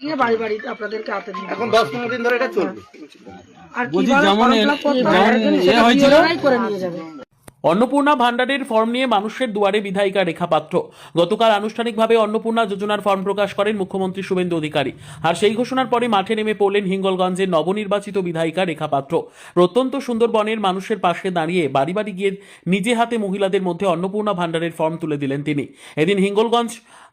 গিয়ে বাড়ি বাড়ি আপনাদেরকে হাতে দিয়ে এখন 10-15 দিন ধরে এটা চলবে। আর কিভাবে ফর্ম ফিল আপ করতে হয় সেটা বিএলওরাই করে নিয়ে যাবে। অন্নপূর্ণা ভান্ডারের ফর্ম নিয়ে মানুষের দুয়ারে বিধায়িকা রেখা পাত্র। গতকাল আনুষ্ঠানিকভাবে অন্নপূর্ণা যোজনার ফর্ম প্রকাশ করেন মুখ্যমন্ত্রী শুভেন্দু অধিকারী। আর সেই ঘোষণার পরে মাঠে নেমে পড়লেন হিঙ্গলগঞ্জের নবনির্বাচিত বিধায়িকা রেখা পাত্র। প্রত্যন্ত সুন্দরবনের মানুষের পাশে দাঁড়িয়ে বাড়ি বাড়ি গিয়ে নিজে হাতে মহিলাদের মধ্যে অন্নপূর্ণা ভান্ডারের ফর্ম তুলে দিলেন তিনি। এদিন হিঙ্গলগঞ্জ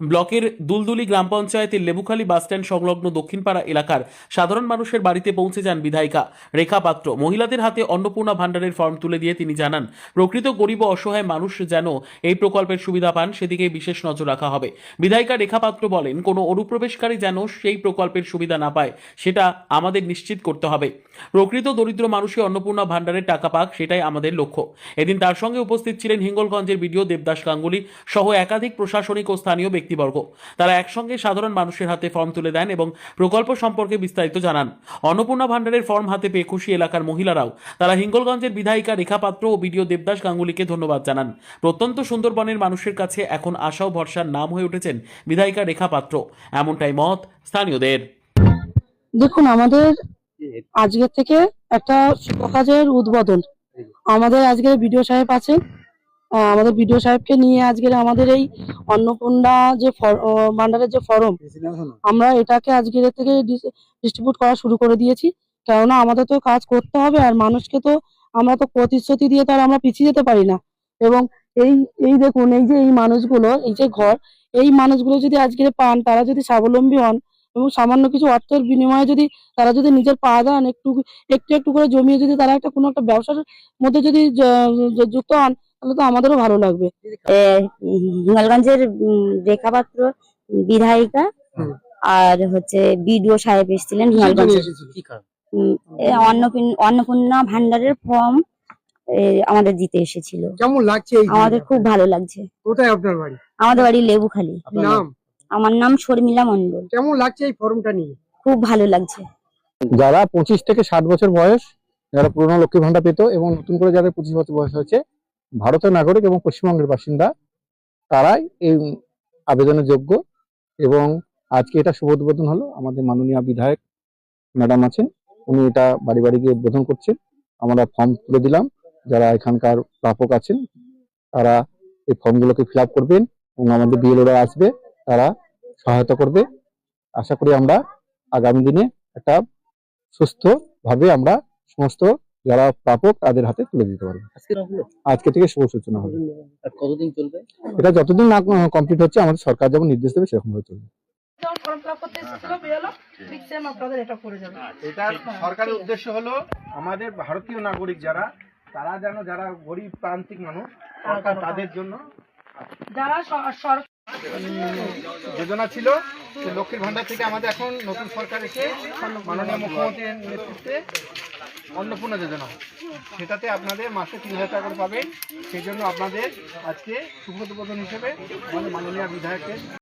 ব্লকের দুলদুলি গ্রাম পঞ্চায়েতের লেবুখালী বাসস্ট্যান্ড সংলগ্ন দক্ষিণপাড়া এলাকার সাধারণ মানুষের বাড়িতে পৌঁছে যান বিধায়িকা রেখা পাত্র। মহিলাদের হাতে অন্নপূর্ণা ভান্ডারের ফর্ম তুলে দিয়ে তিনি জানান, প্রকৃত গরিব ও অসহায় মানুষ যেন এই প্রকল্পের সুবিধা পান সেদিকে বিশেষ নজর রাখা হবে। বিধায়িকা রেখা পাত্র বলেন, কোনো অনুপ্রবেশকারী যেন সেই প্রকল্পের সুবিধা না পায় সেটা আমাদের নিশ্চিত করতে হবে। প্রকৃত দরিদ্র মানুষই অন্নপূর্ণা ভান্ডারের টাকা পাক, সেটাই আমাদের লক্ষ্য। এদিন তার সঙ্গে উপস্থিত ছিলেন হিঙ্গলগঞ্জের বিডিও দেবদাস গাঙ্গুলি সহ একাধিক প্রশাসনিক ও স্থানীয় ব্যক্তিবর্গ। তারা একসঙ্গে সাধারণ মানুষের হাতে ফর্ম তুলে দেন এবং প্রকল্প সম্পর্কে বিস্তারিত জানান। অন্নপূর্ণা ভান্ডারের ফর্ম হাতে পেয়ে খুশি এলাকার মহিলারাও। তারা হিঙ্গলগঞ্জের বিধায়িকা রেখা পাত্র ও বিডিও দেবদাস গাঙ্গুলিকে ধন্যবাদ জানান। প্রত্যন্ত সুন্দরবনের মানুষের কাছে এখন আশা ও ভরসার নাম হয়ে উঠেছেন বিধায়িকা রেখা পাত্র, এমনটাই মত স্থানীয়দের। দেখুন, আমাদের আজকের থেকে একটা শুভ কাজের উদ্বোধন। আমাদের আজকের বিডিও সাহেব আছেন, আমাদের বিডিও সাহেবকে নিয়ে আজকের আমাদের এই অন্নপূর্ণা যে ভান্ডারের যে ফর্ম, আমরা এটাকে আজকের থেকে ডিস্ট্রিবিউট করা শুরু করে দিয়েছি। কেননা আমাদের তো কাজ করতে হবে, আর মানুষকে তো আমরা তো প্রতিশ্রুতি দিয়ে তো আর আমরা পিছিয়ে যেতে পারি না। এবং এই এই দেখুন, এই যে এই মানুষগুলো, এই যে ঘর, এই মানুষগুলো যদি আজকে পান, তারা যদি স্বাবলম্বী হন এবং সামান্য কিছু অর্থের বিনিময়ে যদি তারা যদি নিজের পা দেন, একটু একটু একটু করে জমিয়ে যদি তারা একটা কোনো একটা ব্যবসার মধ্যে যদি যুক্ত হন, তাহলে তো আমাদেরও ভালো লাগবে। হিঙ্গলগঞ্জের রেখা পাত্র বিধায়িকা আর হচ্ছে বিডিও সাহেব এসেছিলেন হিঙ্গলগঞ্জের। অন্নপূর্ণা ভান্ডারের ফর্ম আমাদের দিতে এসেছিল। কেমন লাগছে? আমাদের খুব ভালো লাগছে। কোথায় আপনার বাড়ি? আমাদের বাড়ি লেবুখালী। নাম? আমার নাম শর্মিলা মন্ডল। কেমন লাগছে এই ফর্মটা নিয়ে? খুব ভালো লাগছে। যারা 25 থেকে 60 বছর বয়স, যারা পুরনো লক্ষ্মী ভান্ডার পেত এবং নতুন করে যাদের 25 বছর বয়স হয়েছে, ভারতের নাগরিক এবং পশ্চিমবঙ্গের বাসিন্দা, তারাই এই আবেদনের যোগ্য। এবং আজকে এটা শুভ উদ্বোধন হলো। আমাদের মাননীয় বিধায়ক ম্যাডাম আছেন, উনি এটা বাড়ি বাড়ি গিয়ে উদ্বোধন করছেন। আমরা ফর্ম তুলে দিলাম। যারা এখানকার প্রাপক আছেন তারা এই ফর্মগুলোকে ফিল আপ করবেন এবং আমাদের বিএলওরা আসবে, তারা সহায়তা করবে। আশা করি আমরা আগামী দিনে একটা সুস্থ ভাবে আমরা সমস্ত যারা প্রাপক তাদের হাতে তুলে দিতে পারবো। আজকে থেকে শুভ সূচনা হবে। কতদিন চলবে এটা? যতদিন না কমপ্লিট হচ্ছে, আমাদের সরকার যেমন নির্দেশ দেবে সেরকম ভাবে চলবে। এটা সরকারের উদ্দেশ্য হলো আমাদের ভারতীয় নাগরিক যারা, তারা যেন, যারা গরিব প্রান্তিক মানুষ, সরকার তাদের জন্য যারা যোজনা ছিল, সেই লক্ষ্মীর ভান্ডার থেকে আমাদের এখন নতুন সরকার এসে মাননীয় মুখ্যমন্ত্রীর নেতৃত্বে অন্নপূর্ণা যোজনা, সেটাতে আপনাদের মাসে 3000 টাকা করে পাবেন। সেই জন্য আপনাদের আজকে শুভ উদ্বোধন হিসেবে আমাদের মাননীয় বিধায়কের